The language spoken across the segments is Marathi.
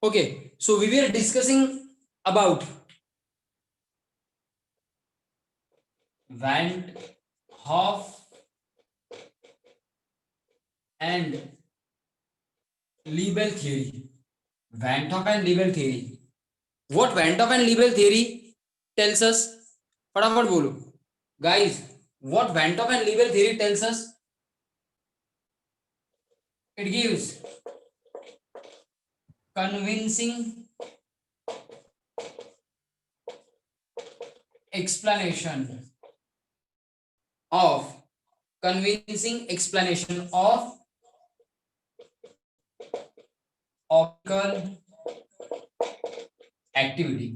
Okay, so we were discussing about Van Hoff and Lebel theory. Van Hoff and Lebel theory. What Van Hoff and Lebel theory tells us? फटाफट बोलो guys. What Van Hoff and Lebel theory tells us? It gives convincing explanation of optical activity.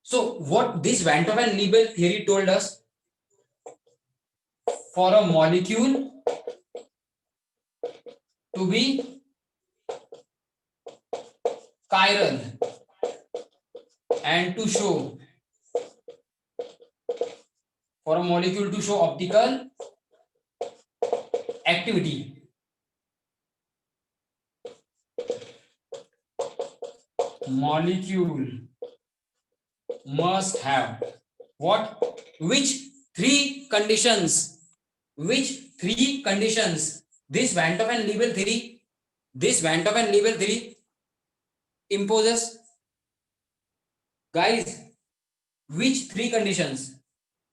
So what this Van Hoff and Lebel theory told us, for a molecule to be chiral and to show, for a molecule to show optical activity, molecule must have what? Which three conditions? This Van Hoff and Lebel theory imposes, guys. Which three conditions,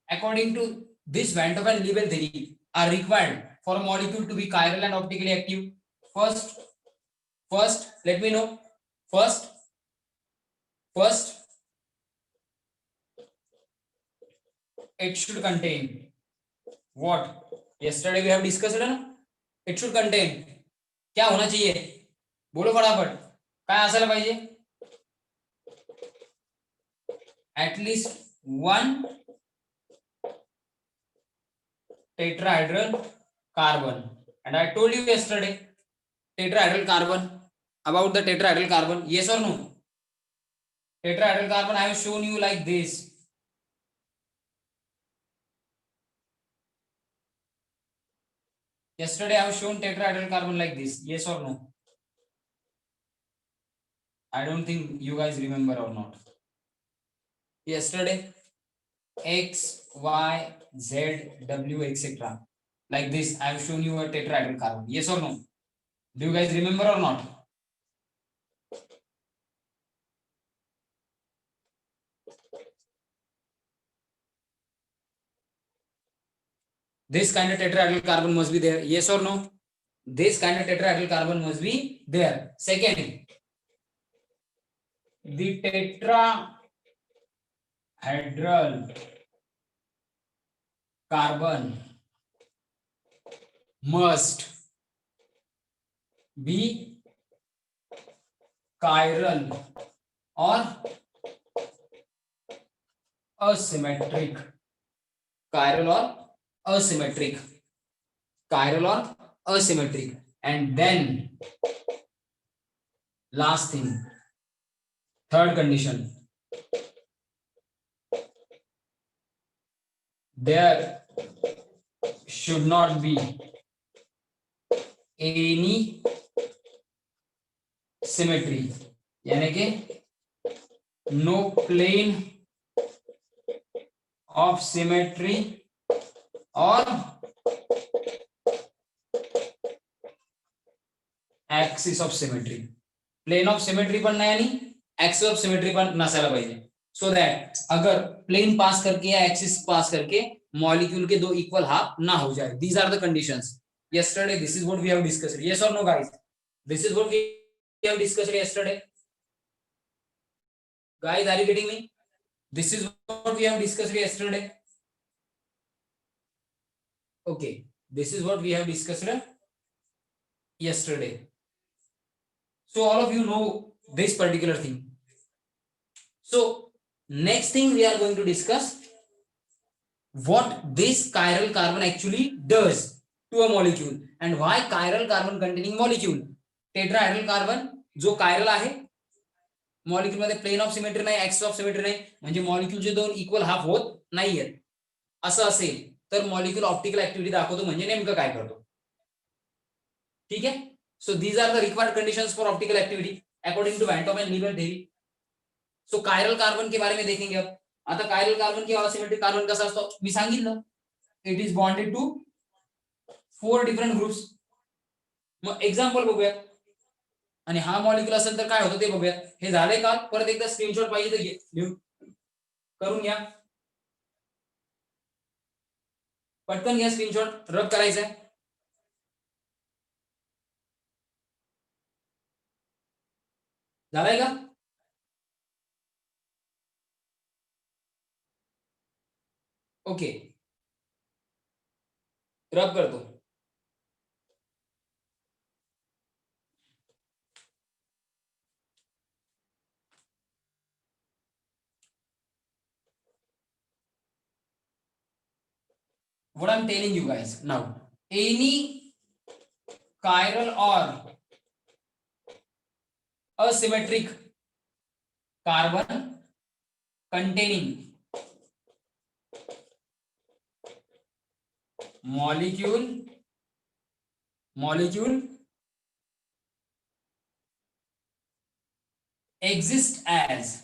according to this Van Hoff and Lebel theory, are required for a molecule to be chiral and optically active? First, let me know. First, it should contain what? Yesterday we have discussed it ना? It should contain, क्या होना चाहिए? बोलो फटाफट, काय असायला पाहिजे? At least one tetrahedral carbon. And I told you yesterday tetrahedral carbon, about the tetrahedral carbon. Yes or no? Tetrahedral carbon I have shown you like this. Yesterday I have shown tetrahedral carbon like this. Yes or no? I don't think you guys remember or not. Yesterday X, Y, Z, W, etc. Like this, I have shown you a tetrahedral carbon. Yes or no? Do you guys remember or not? This kind of tetrahedral carbon must be there. Yes or no? This kind of tetrahedral carbon must be there. Second, the tetrahedral carbon must be chiral or asymmetric. And then last thing, third condition, there should not be any symmetry, यानी कि no plane of symmetry or axis of symmetry. Plane of symmetry पण नाही आणि axis of symmetry पण नसायला पाहिजे. So that अगर plane पास करके या axis पास करके मॉलिक्यूल के दो इक्वल हाफ ना हो जाए. These are the conditions. Yesterday this is what we have discussed. Yes or no, guys? This is what we have discussed yesterday. Guys, are you getting me? This is what we have discussed yesterday. Okay, this is what we have discussed yesterday. So all of you know this particular thing. So next thing we are going to discuss what this chiral carbon actually does to a molecule and why chiral carbon containing molecule, tetrahedral carbon जो chiral आहे, मॉलिक्यूल मध्ये प्लेन ऑफ सिमेट्री नाही, ऍक्सिस ऑफ सिमेट्री नाही, म्हणजे मॉलिक्यूलचे दोन इक्वल हाफ होत नाहीयेत. असं असेल तर मॉलिक्यूल ऑप्टिकल ऍक्टिव्हिटी दाखवतो, म्हणजे नेमकं काय करतो. ठीक आहे. So these are the required conditions for optical activity. According to van't Hoff and लीवर थ्योरी। सो कायरल कार्बन के बारे में देखेंगे अब। आता कायरल कार्बन किंवा असिमेट्रिक कार्बन कसा असतो मी सांगितलं, it is bonded to 4 different groups. मग एक्झाम्पल बघूया. आणि हा मॉलिक्यूल असेल तर काय होतं ते बघूया. हे झालंय का? परत एकदा स्क्रीनशॉट पाहिजे तर घेऊन करून घ्या, पटकन घ्या स्क्रीनशॉट, रब करायचंय. झालाय का? ओके, रब करतो. What I'm telling you guys now, any chiral or asymmetric carbon containing molecule exists as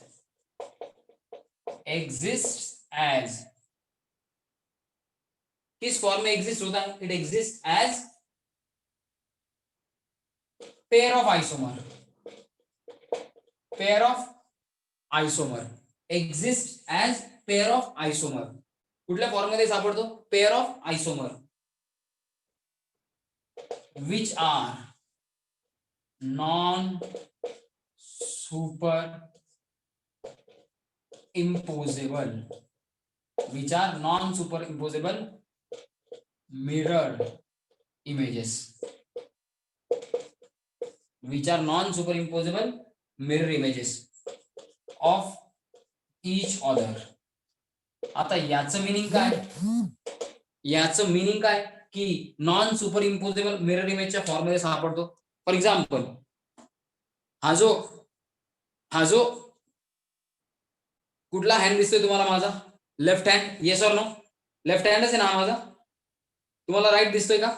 किस फॉर्म में एग्जिस्ट होता है? It exist as pair of isomer exist as pair of isomer. कुठल्या फॉर्म मध्ये सापडतो? Pair of isomer which are non super imposable mirror images of each other. आता याचं मिनिंग काय? याचं मिनिंग काय की नॉन सुपर इम्पोजेबल मिरर इमेजच्या फॉर्म मध्ये सापडतो. फॉर एक्झाम्पल हा जो कुठला हँड दिसतोय तुम्हाला माझा? Left hand. Yes or no? Left हँडच आहे ना माझा? तुम्हाला राईट दिसतोय का?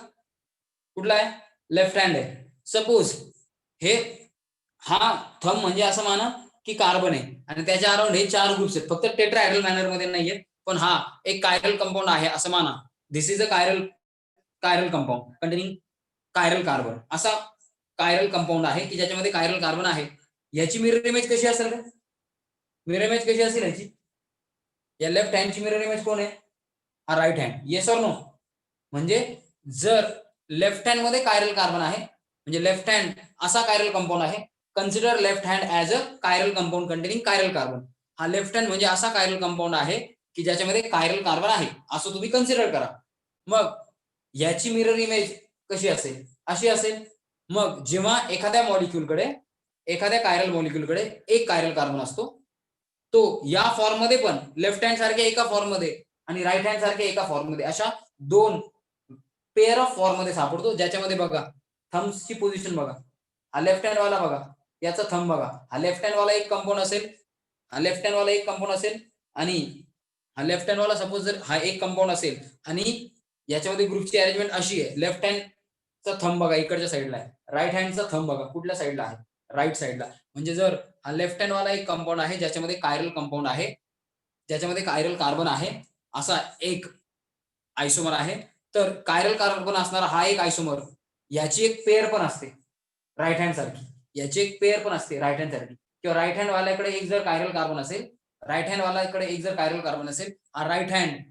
कुठला आहे? लेफ्ट हँड आहे. सपोज हे हा थंब म्हणजे असं माना की कार्बन आहे आणि त्याच्या अराउंड हे 4 ग्रुप्स आहेत. फक्त टेट्राहेड्रल मॅनर मध्ये नाहीयेत, पण हा एक कायरल कंपाऊंड आहे असं माना. This is a chiral compound containing chiral carbon. असा कायरल कंपाऊंड आहे की ज्याच्यामध्ये कायरल कार्बन आहे. याची मिरर इमेज कशी असेल? मिरर इमेज कशी असेल याची? या लेफ्ट हँडची मिरर इमेज कोण आहे? हा right hand. Yes or no? म्हणजे जर लेफ्ट हँड मध्ये कायरल कार्बन आहे म्हणजे लेफ्ट हँड असा कायरल कंपाऊंड आहे. Consider left hand as a chiral compound containing chiral carbon. हा लेफ्ट हँड म्हणजे असा कायरल कंपाऊंड आहे की ज्याच्यामध्ये कायरल कार्बन आहे असं तुम्ही कन्सिडर करा. मग याची मिरर इमेज कशी असेल? अशी असेल. मग जेव्हा एखाद्या कायरल मॉलिक्यूलकडे एक कायरल कार्बन असतो, तो या फॉर्म मध्ये पण लेफ्ट हँड सारख्या एका फॉर्म मध्ये आणि राईट हँड सारख्या एका फॉर्म मध्ये अशा 2 पेअर ऑफ फॉर्म मध्ये सापडतो. ज्याच्यामध्ये बघा थम्सची पोझिशन बघा. हा लेफ्ट हँड वाला बघा, याचा थंब बघा. हा लेफ्ट हँड वाला एक कंपाऊंड असेल, आणि हा लेफ्ट हँड वाला सपोज जर हा एक कंपाऊंड असेल आणि याच्यामध्ये ग्रुपची अरेंजमेंट अशी आहे. लेफ्ट हँडचा थंब बघा इकडच्या साईडला आहे, राईट हँडचा थंब बघा कुठल्या साईडला आहे? राईट साईडला. म्हणजे जर हा लेफ्ट हँड वाला एक कंपाऊंड आहे ज्याच्यामध्ये कायरल कंपाऊंड आहे, ज्याच्यामध्ये कायरल कार्बन आहे, असा एक आयसोमर आहे, तर कायरल कार्बन असणारा हा एक आयसोमर याची एक पेअर पण असते राईट हँड सारखी. किंवा राईट हँड वाल्याकडे एक जर कायरल कार्बन असेल, हा राईट हँड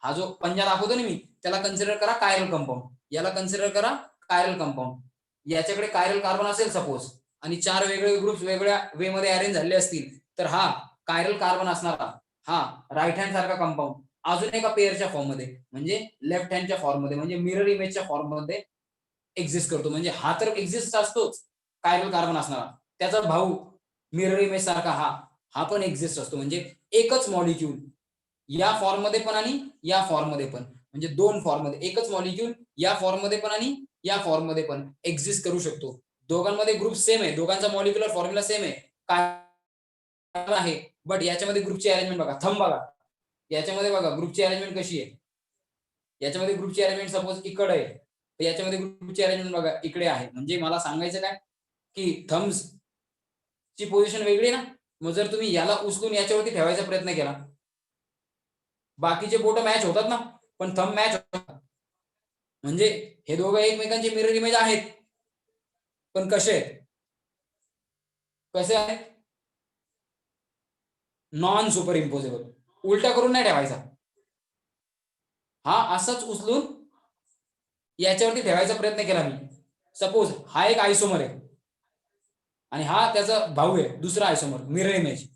हा जो पंजा दाखवतो ना मी, त्याला कन्सिडर करा कायरल कंपाऊंड, याला कन्सिडर करा कायरल कंपाऊंड. याच्याकडे कायरल कार्बन असेल सपोज आणि 4 वेगवेगळे ग्रुप्स वेगळ्या वे मध्ये अरेंज झाले असतील, तर हा कायरल कार्बन असणारा हा राईट हँड सारखा कंपाऊंड अजून एका पेअरच्या फॉर्म मध्ये म्हणजे लेफ्ट हँडच्या फॉर्म मध्ये म्हणजे मिरर इमेजच्या फॉर्म मध्ये एक्झिस्ट करतो. म्हणजे हा तर एक्झिस्ट असतोच कायरल कार्बन असणारा, त्याचा भाऊ मिरर इमेज सारखा हा पण एक्झिस्ट असतो. म्हणजे एकच मॉलिक्यूल या फॉर्म मध्ये पण आणि या फॉर्म मध्ये पण, म्हणजे 2 फॉर्म मध्ये एकच मॉलिक्यूल या फॉर्म मध्ये पण आणि या फॉर्म मध्ये पण एक्झिस्ट करू शकतो. दोघांमध्ये ग्रुप सेम आहे, दोघांचा मॉलिक्युलर फॉर्म्युला सेम आहे, काय आहे, बट याच्यामध्ये ग्रुपची अरेंजमेंट बघा. थंब बघा, याच्यामध्ये बघा ग्रुपची अरेंजमेंट कशी आहे. याच्यामध्ये ग्रुपची अरेंजमेंट सपोज इकडे आहे, तर याच्यामध्ये ग्रुपची अरेंजमेंट बघा इकडे आहे. म्हणजे मला सांगायचं काय की थम्स ची पोझिशन वेगळी ना. मग जर तुम्ही याला उचलून याच्यावरती ठेवायचा प्रयत्न केला, बाकीचे बोट मॅच होतात ना, पण थंब मॅच होतात. म्हणजे हे दोघं एकमेकांचे मिरर इमेज आहेत, पण कसे आहेत? कसे आहेत? Non super imposable. उलटा करून नाही ठेवायचा, हा असंच उचलून याच्यावरती ठेवायचा प्रयत्न केला मी. सपोज हा एक आयसोमर आहे आणि हा त्याचा भाऊ आहे दुसरा आयसोमर, मिरर इमेज.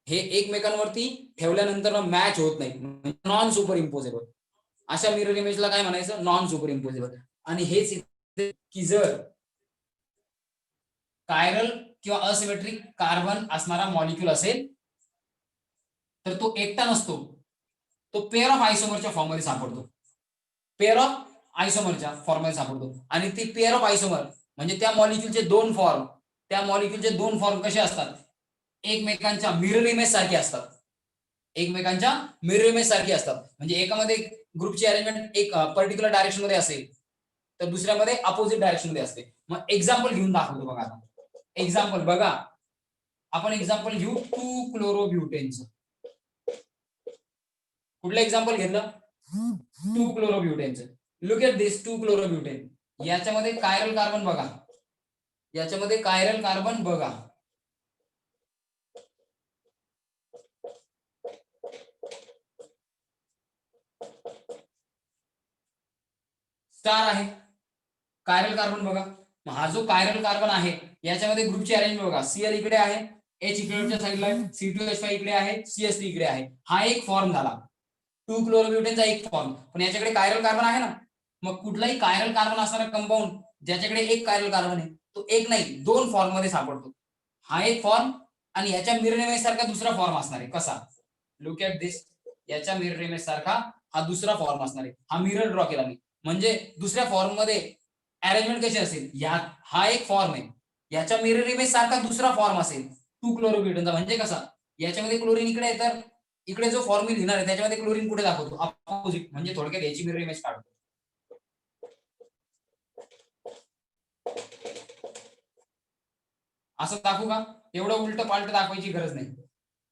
हे एकमेकांवरती ठेवल्यानंतर मॅच होत नाही, नॉन सुपर इम्पोजेबल. अशा मिरर इमेजला काय म्हणायचं? Non super imposable. आणि हेच की जर कायरल किंवा असिमेट्रिक कार्बन असणारा मॉलिक्यूल असेल तर तो एकटा नसतो, तो पेअर ऑफ आयसोमरच्या फॉर्ममध्ये सापडतो. पेअर ऑफ आयसोमरच्या फॉर्ममध्ये सापडतो. आणि ती पेअर ऑफ आयसोमर म्हणजे त्या मॉलिक्यूलचे दोन फॉर्म, त्या मॉलिक्यूलचे दोन फॉर्म कसे असतात? एकमेकांच्या मिरर इमेज सारखे असतात. एकमेकांच्या मिरर इमेज सारखी असतात. म्हणजे एकामध्ये ग्रुपची अरेंजमेंट एक पर्टिक्युलर डायरेक्शन मध्ये असेल तर दुसऱ्यामध्ये अपोजिट डायरेक्शन मध्ये असते. मग एक्झाम्पल घेऊन दाखवतो बघा. आता एक्झाम्पल बघा, आपण एक्झाम्पल घेऊ 2-क्लोरोब्युटेनचं. कुठलं एक्झाम्पल घेतलं? 2-क्लोरोब्युटेनचं. Look at this two chlorobutane. याच्यामध्ये कायरल कार्बन बघा, याच्यामध्ये कायरल कार्बन बघा. स्टार आहे, कायरल कार्बन बघा. हा जो कायरल कार्बन आहे याच्यामध्ये ग्रुपची अरेंजमेंट बघा. Cl इकडे आहे, H इकडच्या साईडला आहे, C2H5 इकडे आहे, CH3 इकडे आहे. हा एक फॉर्म झाला 2-क्लोरोब्युटेनचा एक फॉर्म. पण याच्याकडे कायरल कार्बन आहे ना. मग कुठलाही कायरल कार्बन असणारा कंपाऊंड ज्याच्याकडे एक कायरल कार्बन आहे तो एक नाही दोन फॉर्म मध्ये सापडतो. हा एक फॉर्म आणि याच्या मिरर इमेज सारखा दुसरा फॉर्म असणार आहे. कसा? लुक ॲट दिस. याच्या मिरर इमेज सारखा हा दुसरा फॉर्म असणार आहे. हा मिरर ड्रॉ केला मी. म्हणजे दुसऱ्या फॉर्म मध्ये अरेंजमेंट कशी असेल? हा एक फॉर्म आहे, याच्या मिरर इमेज सारखा दुसरा फॉर्म असेल 2-क्लोरोब्युटेनचा. म्हणजे कसा? याच्यामध्ये क्लोरीन इकडे आहे तर इकडे जो फॉर्म मी लिहिणार आहे त्याच्यामध्ये क्लोरीन कुठे दाखवतो? अपोजिट. म्हणजे थोडक्यात याची मिरर इमेज काढतो. असं दाखवू का? एवढं उलट पालट दाखवायची गरज नाही.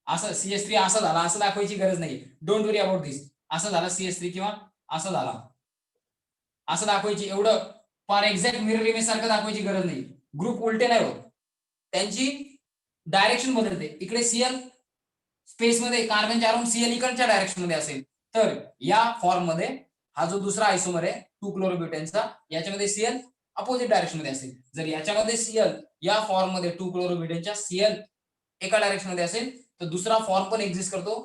असं CH3 असं झाला असं दाखवायची गरज नाही. डोंट वरी अबाउट दिस. असं झाला CH3 किंवा असं झाला असं दाखवायची, एवढं फॉर एक्झॅक्ट मिरर इमेज सारखं दाखवायची गरज नाही. ग्रुप उलटे नाही होत, त्यांची डायरेक्शन बदलते. इकडे Cl स्पेस मध्ये कार्बनच्या अराउंड Cl इकडच्या डायरेक्शन मध्ये असेल तर या फॉर्म मध्ये हा जो दुसरा आयसोमर आहे 2-क्लोरोब्युटेनचा याच्यामध्ये Cl अपोजिट डायरेक्शन मध्ये असेल. जर याच्यामध्ये Cl या फॉर्म मध्ये 2-क्लोरोब्युटेनच्या Cl एका डायरेक्शन मध्ये असेल तर दुसरा फॉर्म पण एक्झिस्ट करतो.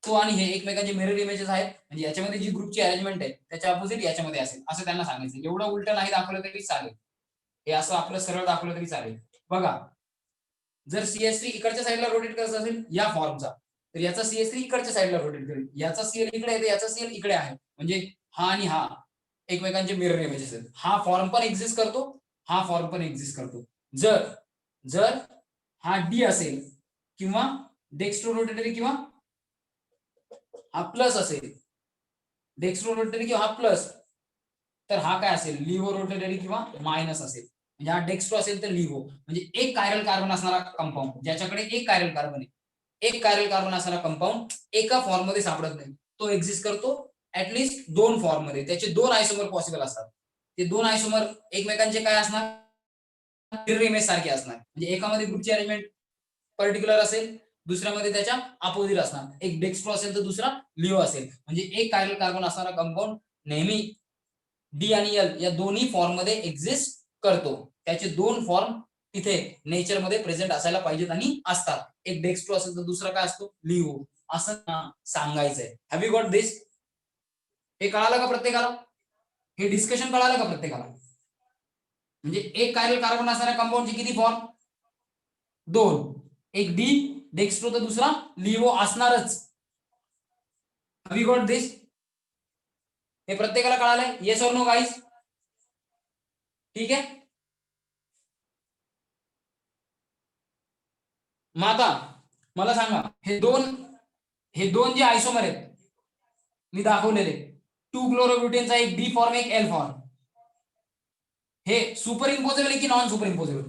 तो आणि हे एकमेकांचे मिरर इमेजेस आहेत. म्हणजे याच्यामध्ये जी ग्रुपची अरेंजमेंट आहे त्याच्या अपोजिट याच्यामध्ये असेल असं त्यांना सांगायचं. एवढं उलट नाही दाखवलं तरी चालेल, हे असं आपलं सरळ दाखवलं तरी चालेल. बघा, जर CH3 इकडच्या साईडला रोटेट करत असेल या फॉर्मचा तर याचा CH3 इकडच्या साईडला रोटेट करेल. याचा Cl इकडे आहे, याचा Cl इकडे आहे. म्हणजे हा आणि हा एकमेकांचे मिरर इमेजेस आहेत. हा फॉर्म पण एक्झिस्ट करतो, हा फॉर्म पण एक्झिस्ट करतो. जर जर हा डी असेल किंवा डेक्स्ट्रो रोटेटरी किंवा हा प्लस असेल, डेक्स्ट्रो रोटेटरी किंवा हा प्लस, तर हा काय असेल? लिव्हो रोटेटरी किंवा मायनस असेल. म्हणजे हा डेक्स्ट्रो असेल तर लिव्हो. म्हणजे एक कायरल कार्बन असणारा कंपाऊंड ज्याच्याकडे एक कायरल कार्बन आहे, एक कायरल कार्बन असणारा कंपाऊंड एका फॉर्म मध्ये सापडत नाही. तो एक्झिस्ट करतो ऍटलिस्ट दोन फॉर्म मध्ये. त्याचे दोन आयसोमर पॉसिबल असतात. ते दोन आयसोमर एकमेकांचे काय असणार? मिरर इमेज सारखे असणार. म्हणजे एकामध्ये ग्रुपची अरेंजमेंट पर्टिक्युलर असेल, दुसऱ्यामध्ये त्याच्या अपोजिट असणार. एक डेक्स्ट्रो असेल तर दुसरा लिव्हो असेल. म्हणजे एक कायरल कार्बन असणारा कंपाऊंड नेहमी डी आणि एल या दोन्ही फॉर्म मध्ये एक्झिस्ट करतो. त्याचे दोन फॉर्म तिथे नेचर मध्ये प्रेझेंट असायला पाहिजेत आणि असतात. एक डेक्स्ट्रो असेल तर दुसरा काय असतो? लिव्हो. असं सांगायचंय. Have you got this? हे कळालं का प्रत्येकाला? हे डिस्कशन कळालं का प्रत्येकाला? म्हणजे एक कायरल कार्बन असणाऱ्या कंपाऊंडचे किती फॉर्म? दोन. एक डी डेक्स्ट्रो तर दुसरा लिव्हो असणारच. Have you got this? हे प्रत्येकाला कळालंय? Yes or no guys? ठीक आहे. मग आता मला सांगा, हे दोन जे आयसोमर आहेत मी दाखवलेले 2-क्लोरोब्युटेनचा एक डी फॉर्म एक एल फॉर्म, हे सुपर इम्पोजेबल आहे की non super imposable?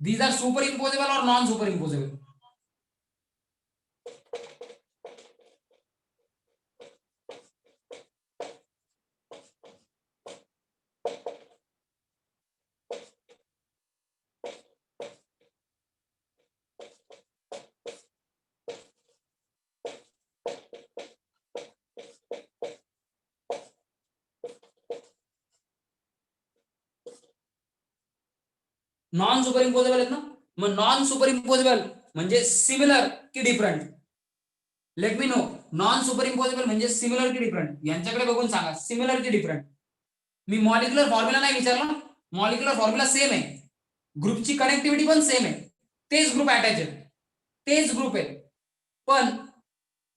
These are superimposable or non-superimposable? Non super imposable आहेत ना. मग नॉन सुपर इम्पोजेबल म्हणजे सिमिलर की different? Let me know. Non super imposable म्हणजे सिमिलर की डिफरंट? यांच्याकडे बघून सांगा, सिमिलर की डिफरंट. मी मॉलिक्युलर फॉर्म्युला नाही विचारला, मॉलिक्युलर फॉर्म्युला सेम आहे, ग्रुपची कनेक्टिव्हिटी पण सेम आहे, तेच ग्रुप अटॅच आहेत, तेच ग्रुप आहेत, पण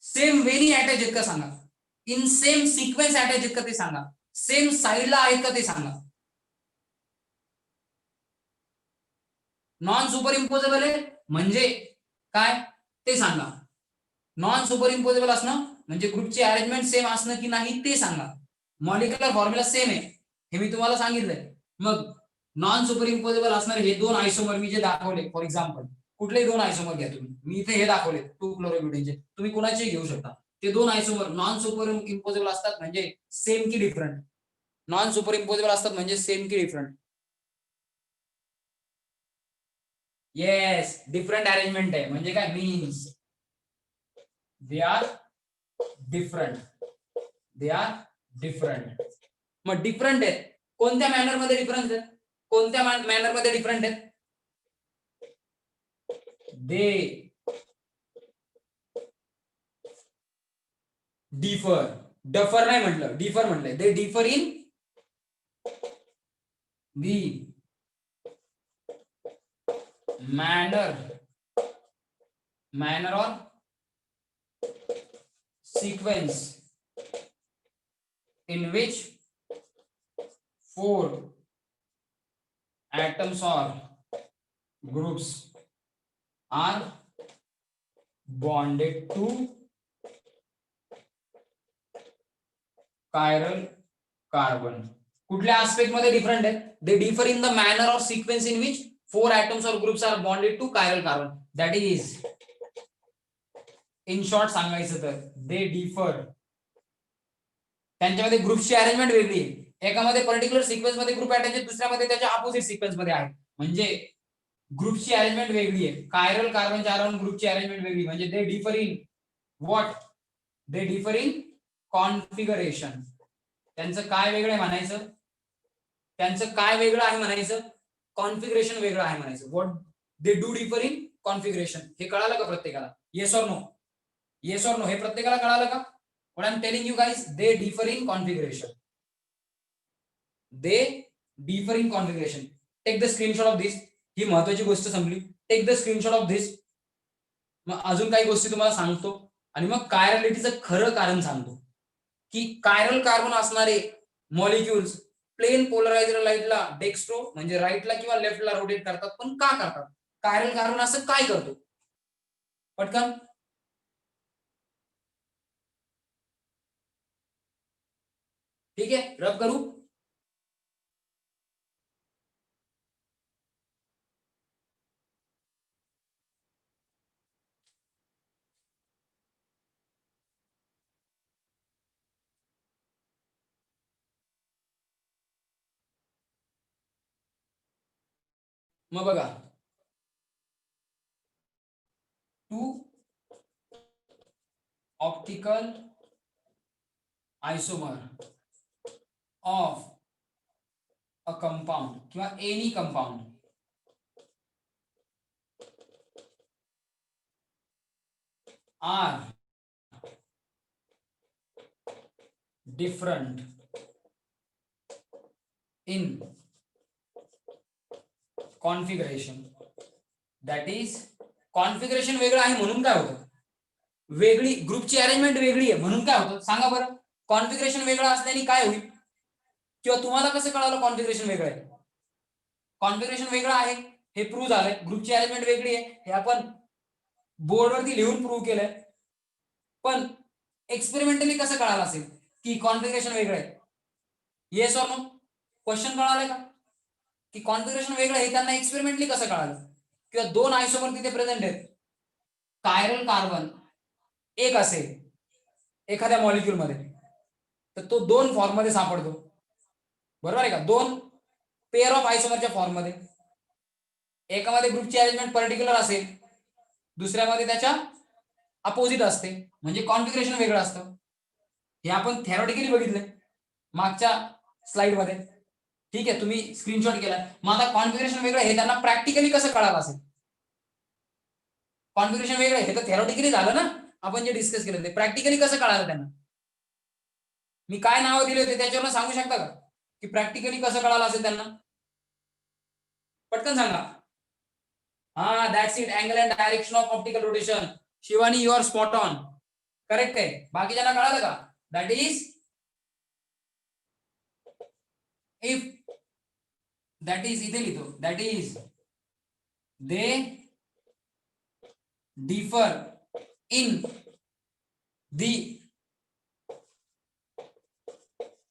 सेम वेनी अटॅच आहेत का सांगा, इन सेम सिक्वेन्स अटॅच आहेत का ते सांगा, सेम साईडला आहेत का ते सांगा. नॉन सुपर इम्पोजेबल आहे म्हणजे काय ते सांगा. नॉन सुपर इम्पोजेबल असणं म्हणजे ग्रुपची अरेंजमेंट सेम असणं की नाही ते सांगा. मॉलिक्युलर फॉर्म्युला सेम आहे हे मी तुम्हाला सांगितलंय. मग नॉन सुपर इम्पोजेबल असणारे हे दोन आयसोमर मी जे दाखवले, फॉर एक्झाम्पल कुठलेही दोन आयसोमर घ्या तुम्ही, मी इथे हे दाखवले 2 क्लोरोब्युटेनचे, तुम्ही कुणाचे घेऊ शकता. ते दोन आयसोमर नॉन सुपर इम्पोजेबल असतात म्हणजे सेम की डिफरंट? नॉन सुपर इम्पोजेबल असतात म्हणजे सेम की डिफरंट? येस, डिफरंट अरेंजमेंट आहे म्हणजे काय means they are different. They are different. मग डिफरंट आहेत कोणत्या मॅनर मध्ये डिफरन्स आहेत? कोणत्या मॅनर मध्ये डिफरंट आहेत? They differ. डफर नाही म्हटलं, डिफर म्हटलंय. दे differ in the manner or sequence in which 4 atoms or groups are bonded to chiral carbon. कुठल्या आस्पेक्ट मध्ये डिफरंट आहेत? दे differ in the manner or sequence in which 4 atoms or groups are bonded to chiral carbon. That is, in short सांगायचं तर दे डिफर. त्यांच्यामध्ये ग्रुपची अरेंजमेंट वेगळी आहे. एकामध्ये पर्टिक्युलर सिक्वेन्स मध्ये ग्रुप अटॅच आहे, दुसऱ्यामध्ये त्याच्या अपोजिट सिक्वेन्स मध्ये आहे. म्हणजे ग्रुपची अरेंजमेंट वेगळी आहे. कायरल कार्बनच्या अराउंड ग्रुपची अरेंजमेंट वेगळी, म्हणजे दे differ in what? They differ in configuration. त्यांचं काय वेगळं आहे म्हणायचं? त्यांचं काय वेगळं आहे म्हणायचं? कॉन्फिगरेशन वेगळं आहे म्हणायचं. What they do differ in configuration. हे कळालं का प्रत्येकाला? Yes or no? Yes or no हे प्रत्येकाला कळालं का? What I am telling you guys, they differ in configuration. They differ in configuration. Take the screenshot of this. ही महत्वाची गोष्ट संपली. Take the screenshot of this. मग अजून काही गोष्टी तुम्हाला सांगतो आणि मग कायरलिटीचं खरं कारण सांगतो की कायरल कार्बन असणारे मॉलिक्युल्स प्लेन पोलरायझर लाईटला डेक्स्ट्रो म्हणजे राईटला किंवा लेफ्टला रोटेट करतात. पण का करतात? कायरल कार्बन असं काय करतो? पटकन. ठीक आहे, रब करू. मग बघा, 2 optical isomer of a compound किंवा any compound are different in configuration. That is, configuration वेगळं आहे म्हणून काय होतं? वेगळी ग्रुपची अरेंजमेंट वेगळी आहे म्हणून काय होतं सांगा बरं? कॉन्फिगरेशन वेगळं असल्याने काय होईल? किंवा तुम्हाला कसं कळालं कॉन्फिगरेशन वेगळं आहे? कॉन्फिगरेशन वेगळं आहे हे प्रूव्ह झालंय. ग्रुपची अरेंजमेंट वेगळी आहे हे आपण बोर्डवरती लिहून प्रूव्ह केलंय. पण एक्सपेरिमेंटली कसं कळालं असेल की कॉन्फिगरेशन वेगळं आहे? Yes or no? क्वेश्चन कळालंय का? की कॉन्फिगरेशन वेगळं हे त्यांना एक्सपेरिमेंटली कसं कळालं, किंवा दोन आयसोमर तिथे प्रेझेंट आहेत, कायरल कार्बन एक असेल एखाद्या मॉलिक्यूल मध्ये, तर तो दोन फॉर्म मध्ये सापडतो, बरोबर आहे का, दोन पेअर ऑफ आयसोमरच्या फॉर्म मध्ये, एकामध्ये ग्रुपची अरेंजमेंट पर्टिक्युलर असेल, दुसऱ्यामध्ये त्याच्या अपोजिट असते, म्हणजे कॉन्फिगरेशन वेगळं असतं. हे आपण थेरॉटिकली बघितले मागच्या स्लाइड मध्ये, ठीक आहे, तुम्ही स्क्रीनशॉट केला. मग आता कॉन्फिगरेशन वेगळं हे त्यांना प्रॅक्टिकली कसं कळालं असेल, कॉन्फिगरेशन वेगळं हे तर थेरॉटिकली झालं ना, आपण जे डिस्कस केलं ते प्रॅक्टिकली कसं कळालं त्यांना, मी काय नाव दिले होते त्याच्यावर सांगू शकता का की प्रॅक्टिकली कसं कळालं असेल त्यांना, पटकन सांगा. हा, that's it, angle and direction of optical rotation. Shivani, you are spot on, correct आहे. बाकीच्यांना कळालं का? That is if, that is इथे लिहितो, that is they differ in the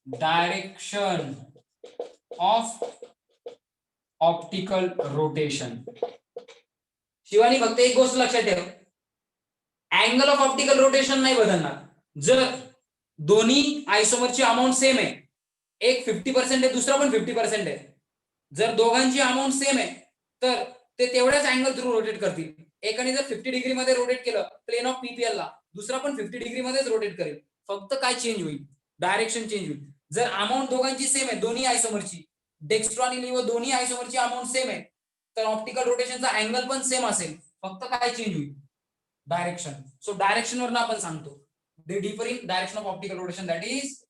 direction of optical rotation. Shivani, फक्त एक गोष्ट लक्षात ठेव, अँगल ऑफ ऑप्टिकल रोटेशन नाही बदलणार. जर दोन्ही आयसोमरची अमाऊंट सेम आहे, एक 50% आहे, दुसरा पण 50% आहे, जर दोघांची अमाऊंट सेम आहे तर ते तेवढ्याच अँगल थ्रू रोटेट करतील. एकाने जर 50 डिग्री मध्ये रोटेट केलं प्लेन ऑफ पीपीएल ला, दुसरा पण 50 डिग्री मध्येच रोटेट करेल, फक्त काय चेंज होईल, डायरेक्शन चेंज होईल. जर अमाऊंट दोघांची सेम आहे, दोन्ही आयसोमरची, डेक्स्ट्रो आणि लिव्हो दोन्ही आयसोमरची अमाऊंट सेम आहे, तर ऑप्टिकल रोटेशनचा अँगल पण सेम असेल, फक्त काय चेंज होईल, डायरेक्शन. सो डायरेक्शन वरनं आपण सांगतो they differ in direction of optical rotation, that is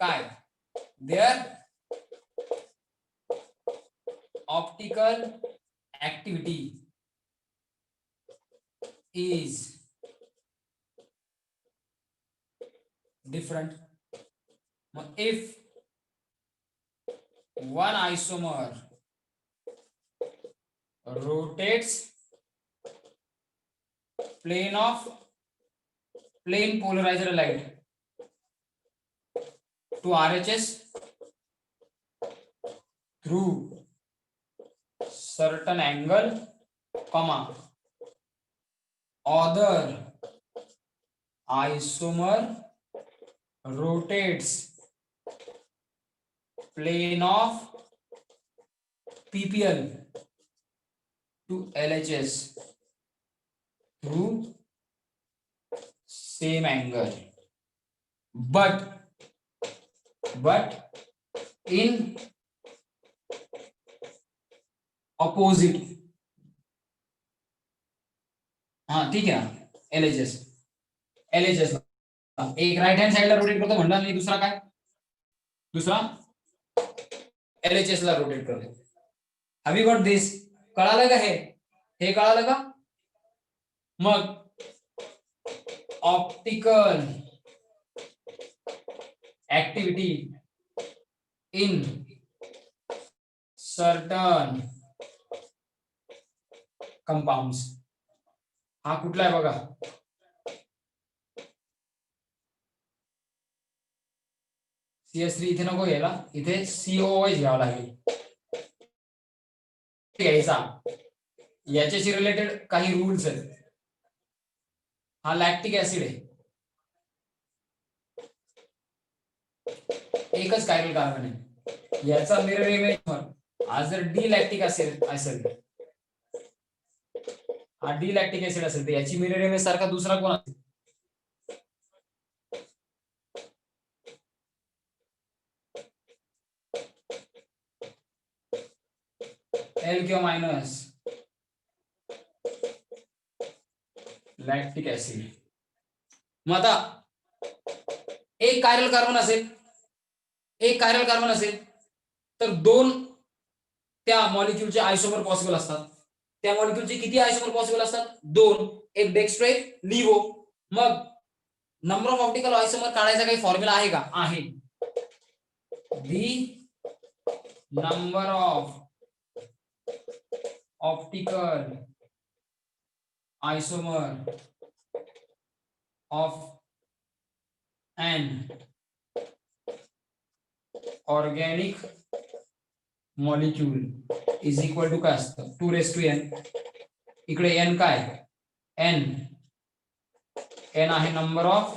काय, their optical activity is different. मग if one isomer rotates plane polarized light to RHS through certain angle, comma, other isomer rotates plane of PPL to LHS through same angle, but in opposite. हाँ ठीक है ना, LHS एक राइट हँड साइडला रोटेट करतो म्हणला, आणि दुसरा काय, दुसरा LHS ला रोटेट करतो. हॅव यू गॉट दिस? कळालं का हे कळालं का? मग optical activity in certain compounds, हा कुठला आहे बघा, CS3 इथे नको घ्यायला, इथे COOH घ्यावा लागेल. घ्यायचा, याच्याशी रिलेटेड काही रूल्स आहेत. हा लॅक्टिक ऍसिड आहे, एकच कायरल कार्बन आहे, याचा मिरर इमेज हा जर डी लॅक्टिक ऍसिड असेल, हा डी लॅक्टिक ऍसिड असेल, तर याची मिरर इमेज सारखा दुसरा कोण असेल, एल किंवा मायनस लॅक्टिक ऍसिड. मग आता एक कायरल कार्बन असेल तर दोन त्या मॉलिक्यूलचे आयसोमर पॉसिबल असतात. त्या मॉलिक्यूलचे किती आयसोमर पॉसिबल असतात? दोन, एक डेक्स्ट्रो एक लिव्हो. मग नंबर ऑफ ऑप्टिकल आयसोमर काढायचा काही फॉर्म्युला आहे का? आहे. The number of optical isomer of an organic molecule is equal to काय असतं 2n. इकडे n काय n आहे number of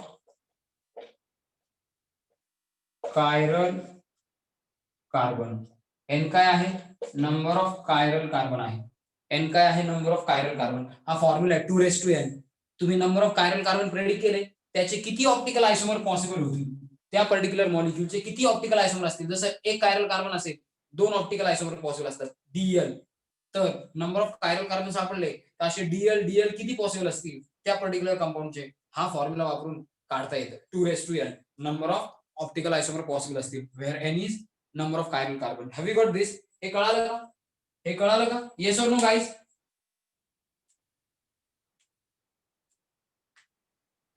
chiral carbon. n काय आहे नंबर ऑफ कायरल कार्बन आहे. n काय आहे नंबर ऑफ कायरल कार्बन. हा फॉर्म्युला आहे 2n. तुम्ही number of chiral carbon predict केले त्याचे किती ऑप्टिकल आयसोमर पॉसिबल होतील त्या पर्टिक्युलर मॉलिक्यूलचे किती ऑप्टिकल आयसोमर असतील. जसं एक कायरल कार्बन असेल 2 ऑप्टिकल आयसोमर पॉसिबल असतात DL. तर नंबर ऑफ कायरल कार्बन सापडले तर असे DL किती पॉसिबल असतील त्या पर्टिक्युलर कंपाऊंडचे. हा फॉर्म्युला वापरून काढता येतं 2n number of optical isomer possible असतील where n is number of chiral carbon. Have you got this? हे कळालं का? हे कळालं का? Yes or no guys?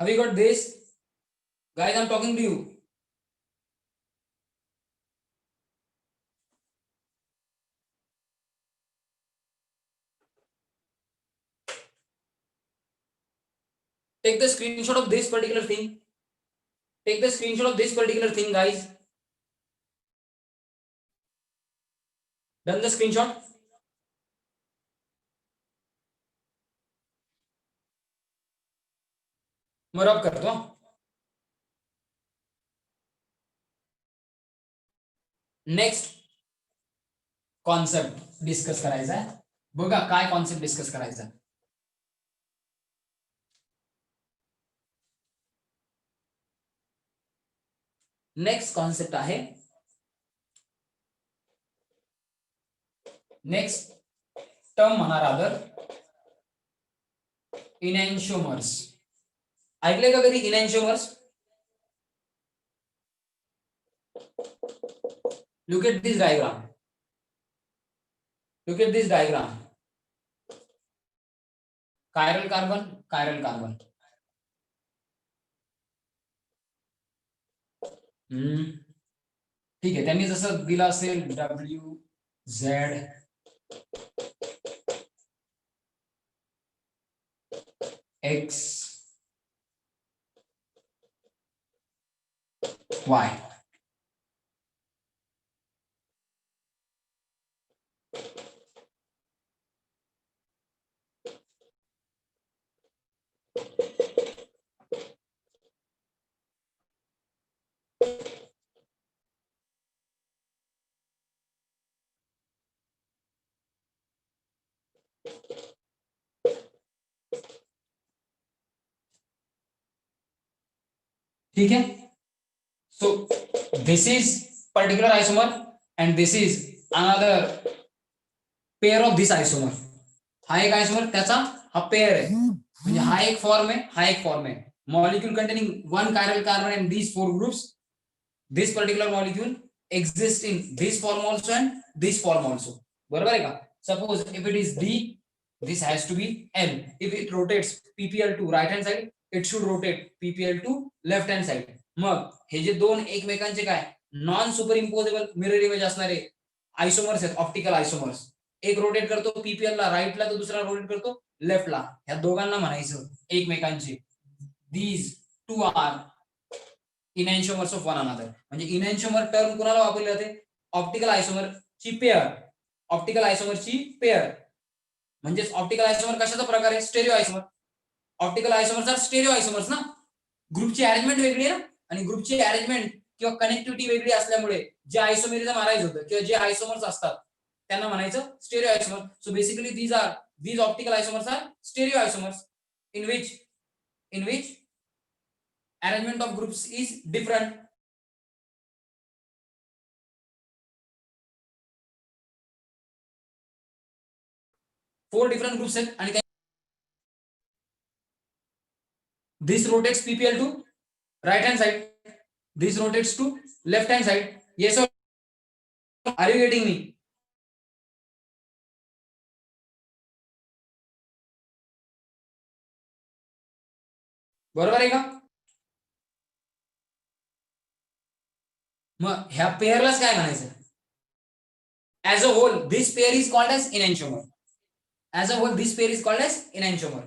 Have you got this? Guys, I'm talking to you. Take the screenshot of this particular thing. Take the screenshot of this particular thing, guys. Done the screenshot? मैं रब करता हूं. नेक्स्ट कॉन्सेप्ट डिस्कस करायचा आहे. बघा काय कॉन्सेप्ट डिस्कस करायचा. नेक्स्ट कॉन्सेप्ट आहे नेक्स्ट टर्म म्हणा रादर इनॅन्शिओमर्स. ऐकले का कधी इनॅन्शिओमर्स? Look at this diagram. Look at this diagram. Chiral carbon, chiral carbon. ठीक आहे. त्यांनी जसं दिलं असेल WZ X Y. ठीक है. So this is particular isomer and this is another pair of this isomer. हा एक आयसोमर त्याचा हा पेअर आहे म्हणजे हा एक फॉर्म आहे हा एक फॉर्म आहे. Molecule containing one chiral carbon and these four groups. This particular molecule exists in this form also and this form also. बरोबर आहे का? Suppose if it is D, this has to be L. If it rotates PPL to right hand side, it should rotate PPL to left hand side. मग हे जे दोन एकमेकांचे काय non superimposable mirror image असणारे आयसोमर्स आहेत ऑप्टिकल आयसोमर्स. एक रोटेट करतो PPL ला राईटला तर दुसरा रोटेट करतो लेफ्टला. ह्या दोघांना म्हणायचं एकमेकांचे these two are enantiomers of one another. म्हणजे इनॅन्शिओमर टर्म कुणाला वापरली जाते? ऑप्टिकल आयसोमरची पेअर. ऑप्टिकल आयसोमरची पेअर म्हणजेच ऑप्टिकल आयसोमर कशाचा प्रकार आहे? Stereo isomer. Optical isomers are stereo isomers ना. ग्रुपची अरेंजमेंट वेगळी आहे ना आणि ग्रुपची अरेंजमेंट किंवा कनेक्टिव्हिटी वेगळी असल्यामुळे जे आयसोमेरिझम अराइज होतं किंवा जे आयसोमर्स असतात त्यांना म्हणायचं stereo isomer. So basically these optical isomers are stereo isomers in which arrangement of groups is different. Four different groups आहेत आणि this rotates PPL to right hand side, this rotates to left hand side. Yes or are you getting me? बरोबर आहे का? मग ह्या पेअरलाच काय म्हणायचं? As a whole this pair is called as enantiomer. As a whole this pair is called as enantiomer.